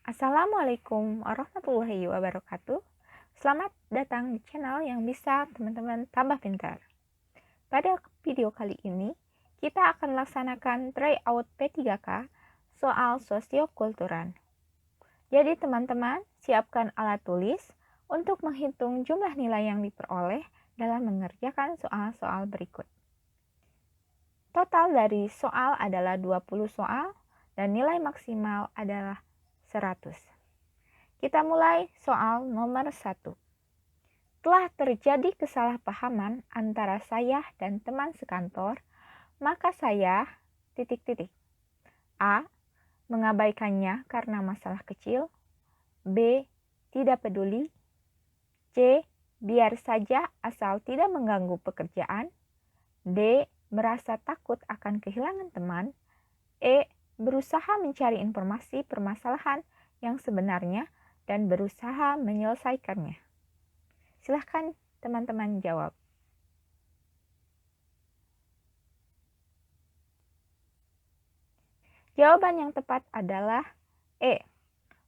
Assalamualaikum warahmatullahi wabarakatuh. Selamat datang di channel yang bisa teman-teman tambah pintar. Pada video kali ini, kita akan laksanakan tryout P3K soal sosiokultural. Jadi teman-teman, siapkan alat tulis untuk menghitung jumlah nilai yang diperoleh dalam mengerjakan soal-soal berikut. Total dari soal adalah 20 soal dan nilai maksimal adalah 100. Kita mulai soal nomor 1. Telah terjadi kesalahpahaman antara saya dan teman sekantor, maka saya A. Mengabaikannya karena masalah kecil. B. Tidak peduli. C. Biar saja asal tidak mengganggu pekerjaan. D. Merasa takut akan kehilangan teman. E. Berusaha mencari informasi permasalahan yang sebenarnya dan berusaha menyelesaikannya. Silahkan teman-teman jawab. Jawaban yang tepat adalah E.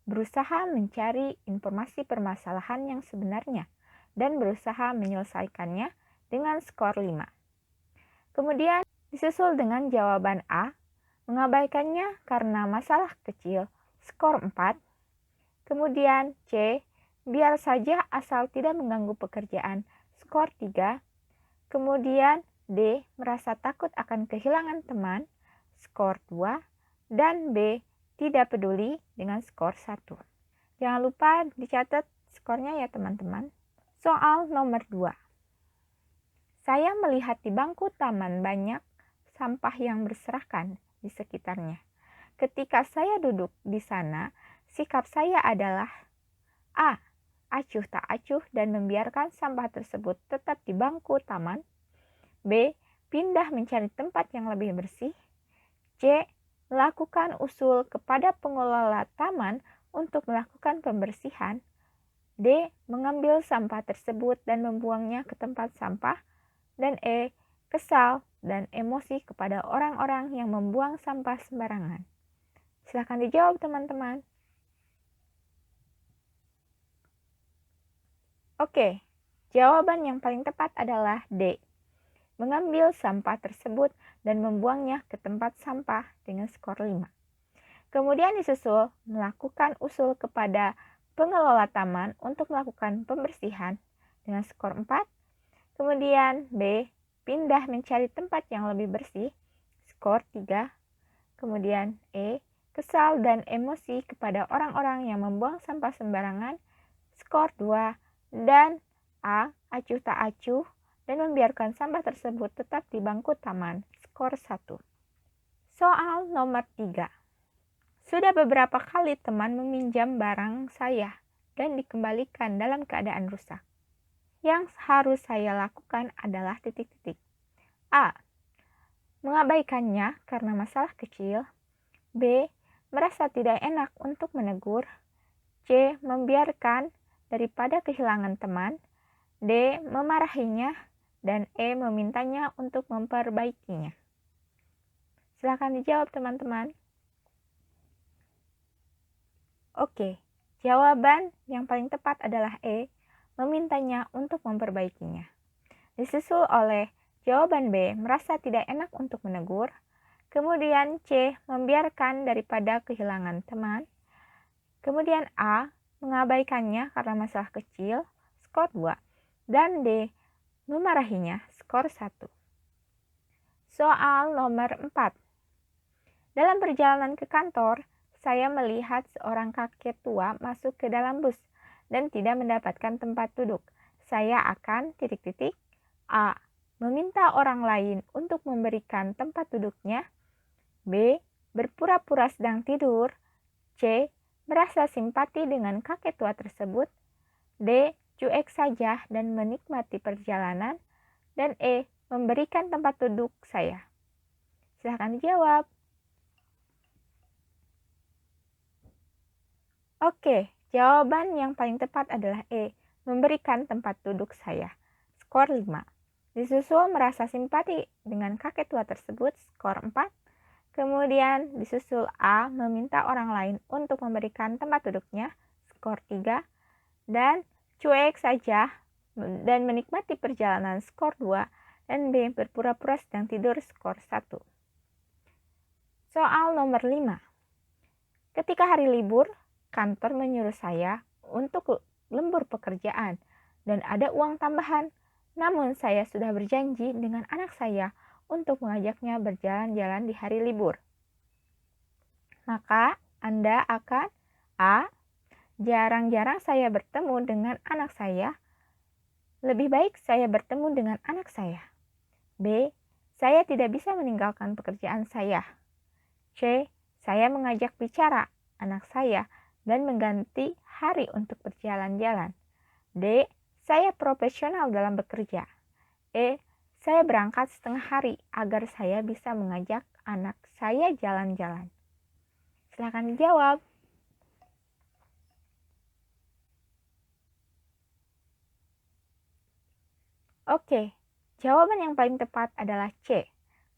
Berusaha mencari informasi permasalahan yang sebenarnya dan berusaha menyelesaikannya dengan skor 5. Kemudian disusul dengan jawaban A. Mengabaikannya karena masalah kecil, skor 4. Kemudian C. Biar saja asal tidak mengganggu pekerjaan, skor 3. Kemudian D. Merasa takut akan kehilangan teman, skor 2. Dan B. Tidak peduli dengan skor 1. Jangan lupa dicatat skornya ya teman-teman. Soal nomor 2. Saya melihat di bangku taman banyak sampah yang berserakan di sekitarnya. Ketika saya duduk di sana, sikap saya adalah A. Acuh tak acuh dan membiarkan sampah tersebut tetap di bangku taman. B. Pindah mencari tempat yang lebih bersih. C. Melakukan usul kepada pengelola taman untuk melakukan pembersihan. D. Mengambil sampah tersebut dan membuangnya ke tempat sampah. Dan E. Kesal dan emosi kepada orang-orang yang membuang sampah sembarangan. Silakan dijawab teman-teman. Oke, jawaban yang paling tepat adalah D. Mengambil sampah tersebut dan membuangnya ke tempat sampah dengan skor 5. Kemudian disusul melakukan usul kepada pengelola taman untuk melakukan pembersihan dengan skor 4. Kemudian B. Pindah mencari tempat yang lebih bersih, skor 3. Kemudian E. Kesal dan emosi kepada orang-orang yang membuang sampah sembarangan, skor 2. Dan A. Acuh tak acuh dan membiarkan sampah tersebut tetap di bangku taman, skor 1. Soal nomor 3. Sudah beberapa kali teman meminjam barang saya dan dikembalikan dalam keadaan rusak. Yang harus saya lakukan adalah A. Mengabaikannya karena masalah kecil. B. Merasa tidak enak untuk menegur. C. Membiarkan daripada kehilangan teman. D. Memarahinya. Dan E. Memintanya untuk memperbaikinya. Silakan dijawab teman-teman. Oke, jawaban yang paling tepat adalah E. Memintanya untuk memperbaikinya. Disusul oleh jawaban B. Merasa tidak enak untuk menegur. Kemudian C. Membiarkan daripada kehilangan teman. Kemudian A. Mengabaikannya karena masalah kecil, skor 2. Dan D. Memarahinya, skor 1. Soal nomor 4. Dalam perjalanan ke kantor, saya melihat seorang kakek tua masuk ke dalam bus dan tidak mendapatkan tempat duduk. Saya akan A. Meminta orang lain untuk memberikan tempat duduknya. B. Berpura-pura sedang tidur. C. Merasa simpati dengan kakek tua tersebut. D. Cuek saja dan menikmati perjalanan. Dan E. Memberikan tempat duduk saya. Silahkan dijawab. Oke, jawaban yang paling tepat adalah E. Memberikan tempat duduk saya. Skor 5. Disusul merasa simpati dengan kakek tua tersebut, skor 4. Kemudian disusul A, meminta orang lain untuk memberikan tempat duduknya, skor 3. Dan cuek saja dan menikmati perjalanan, skor 2. Dan B, berpura-pura sedang tidur, skor 1. Soal nomor 5. Ketika hari libur, kantor menyuruh saya untuk lembur pekerjaan dan ada uang tambahan. Namun saya sudah berjanji dengan anak saya untuk mengajaknya berjalan-jalan di hari libur. Maka Anda akan A. Jarang-jarang saya bertemu dengan anak saya. Lebih baik saya bertemu dengan anak saya. B. Saya tidak bisa meninggalkan pekerjaan saya. C. Saya mengajak bicara anak saya dan mengganti hari untuk berjalan-jalan. D. Saya profesional dalam bekerja. E. Saya berangkat setengah hari agar saya bisa mengajak anak saya jalan-jalan. Silakan dijawab. Oke, jawaban yang paling tepat adalah C.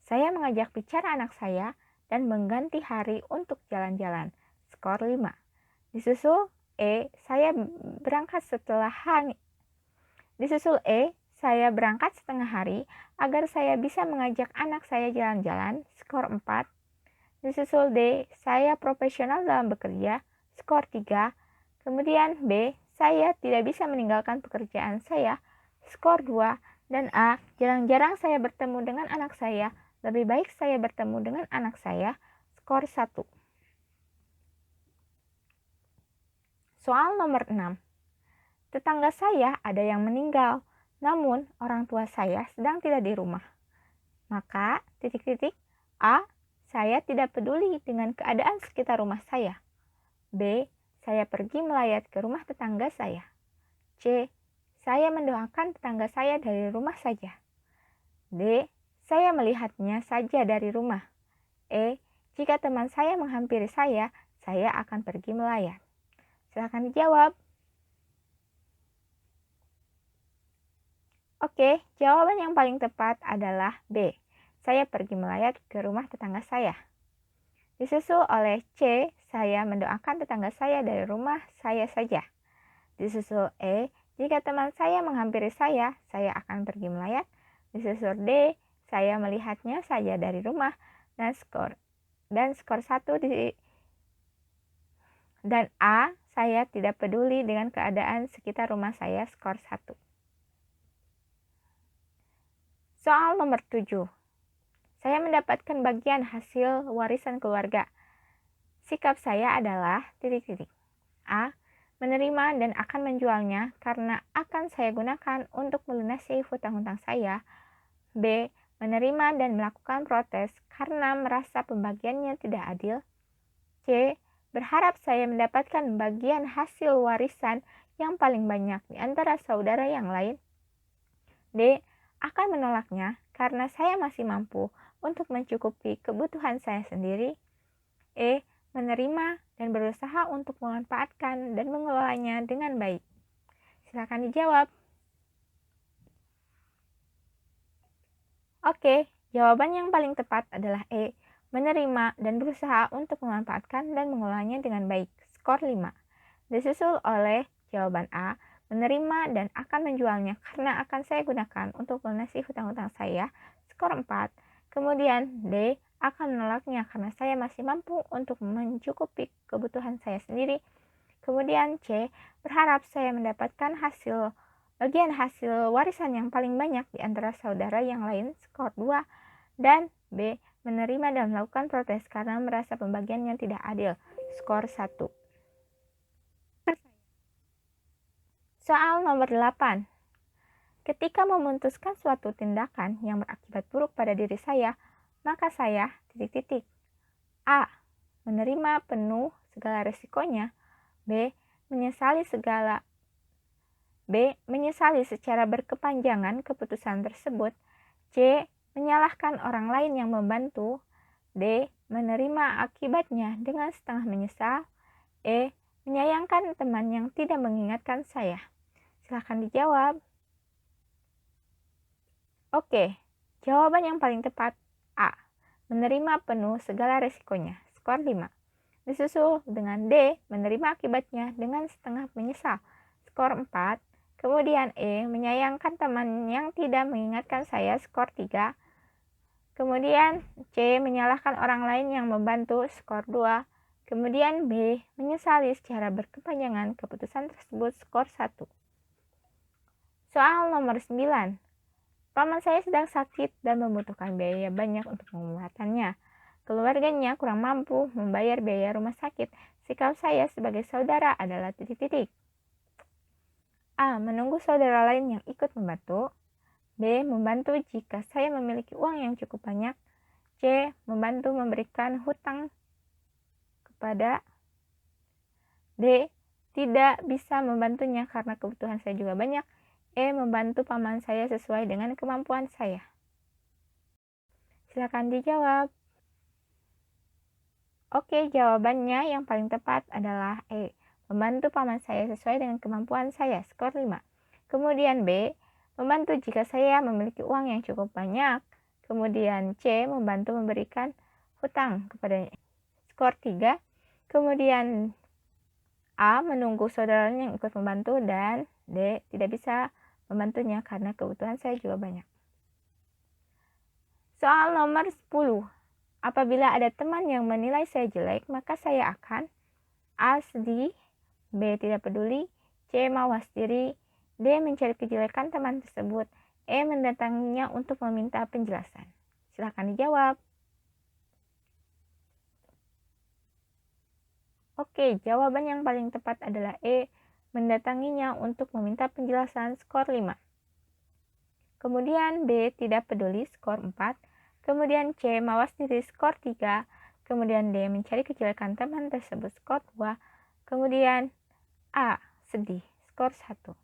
Saya mengajak bicara anak saya dan mengganti hari untuk jalan-jalan. Skor 5. Disusul E. Saya berangkat saya berangkat setengah hari agar saya bisa mengajak anak saya jalan-jalan. Skor 4. Disusul D. Saya profesional dalam bekerja. Skor 3. Kemudian B. Saya tidak bisa meninggalkan pekerjaan saya. Skor 2. Dan A. Jarang-jarang saya bertemu dengan anak saya. Lebih baik saya bertemu dengan anak saya. Skor 1. Soal nomor 6. Tetangga saya ada yang meninggal, namun orang tua saya sedang tidak di rumah. Maka, A. Saya tidak peduli dengan keadaan sekitar rumah saya. B. Saya pergi melayat ke rumah tetangga saya. C. Saya mendoakan tetangga saya dari rumah saja. D. Saya melihatnya saja dari rumah. E. Jika teman saya menghampiri saya akan pergi melayat. Silakan dijawab. Oke, jawaban yang paling tepat adalah B. Saya pergi melayat ke rumah tetangga saya. Disusul oleh C. Saya mendoakan tetangga saya dari rumah saya saja. Disusul E. Jika teman saya menghampiri saya akan pergi melayat. Disusul D. Saya melihatnya saja dari rumah. Dan skor 1 dan A. Saya tidak peduli dengan keadaan sekitar rumah saya, skor 1. Soal nomor 7. Saya mendapatkan bagian hasil warisan keluarga. Sikap saya adalah A. Menerima dan akan menjualnya karena akan saya gunakan untuk melunasi hutang-hutang saya. B. Menerima dan melakukan protes karena merasa pembagiannya tidak adil. C. Berharap saya mendapatkan bagian hasil warisan yang paling banyak di antara saudara yang lain. D. Akan menolaknya karena saya masih mampu untuk mencukupi kebutuhan saya sendiri. E. Menerima dan berusaha untuk memanfaatkan dan mengelolanya dengan baik. Silakan dijawab. Oke, jawaban yang paling tepat adalah E. Menerima dan berusaha untuk memanfaatkan dan mengelolanya dengan baik. Skor 5. Disusul oleh jawaban A. Menerima dan akan menjualnya karena akan saya gunakan untuk melunasi hutang-hutang saya. Skor 4. Kemudian D. Akan menolaknya karena saya masih mampu untuk mencukupi kebutuhan saya sendiri. Kemudian C. Berharap saya mendapatkan bagian hasil warisan yang paling banyak di antara saudara yang lain, skor 2. Dan B. Menerima dan melakukan protes karena merasa pembagiannya tidak adil, skor 1. Soal nomor 8. Ketika memutuskan suatu tindakan yang berakibat buruk pada diri saya, maka saya A. Menerima penuh segala resikonya. B. Menyesali secara berkepanjangan keputusan tersebut. C. Menyalahkan orang lain yang membantu. D. Menerima akibatnya dengan setengah menyesal. E. Menyayangkan teman yang tidak mengingatkan saya. Silahkan dijawab. Oke, jawaban yang paling tepat A. menerima penuh segala resikonya, skor 5. Disusul dengan D, menerima akibatnya dengan setengah menyesal, skor 4. Kemudian E, menyayangkan teman yang tidak mengingatkan saya, skor 3. Kemudian C, menyalahkan orang lain yang membantu, skor 2. Kemudian B, menyesali secara berkepanjangan keputusan tersebut, skor 1. Soal nomor 9. Paman saya sedang sakit dan membutuhkan biaya banyak untuk pengobatannya. Keluarganya kurang mampu membayar biaya rumah sakit. Sikap saya sebagai saudara adalah titik-titik. A, menunggu saudara lain yang ikut membantu. B, membantu jika saya memiliki uang yang cukup banyak. C, membantu memberikan hutang kepada. D, tidak bisa membantunya karena kebutuhan saya juga banyak. E, membantu paman saya sesuai dengan kemampuan saya. Silakan dijawab. Oke, jawabannya yang paling tepat adalah E, membantu paman saya sesuai dengan kemampuan saya, skor 5. Kemudian B, membantu jika saya memiliki uang yang cukup banyak. Kemudian C, membantu memberikan hutang kepadanya, skor 3. Kemudian A, menunggu saudaranya yang ikut membantu. Dan D, tidak bisa membantunya karena kebutuhan saya juga banyak. Soal nomor 10. Apabila ada teman yang menilai saya jelek, maka saya akan A, sedih, B, tidak peduli, C, mawas diri, D, mencari kejelekan teman tersebut, E, mendatanginya untuk meminta penjelasan. Silakan dijawab. Oke, jawaban yang paling tepat adalah E, mendatanginya untuk meminta penjelasan, skor 5. Kemudian B, tidak peduli, skor 4. Kemudian C, mawas diri, skor 3. Kemudian D, mencari kejelekan teman tersebut, skor 2. Kemudian A, sedih, skor 1.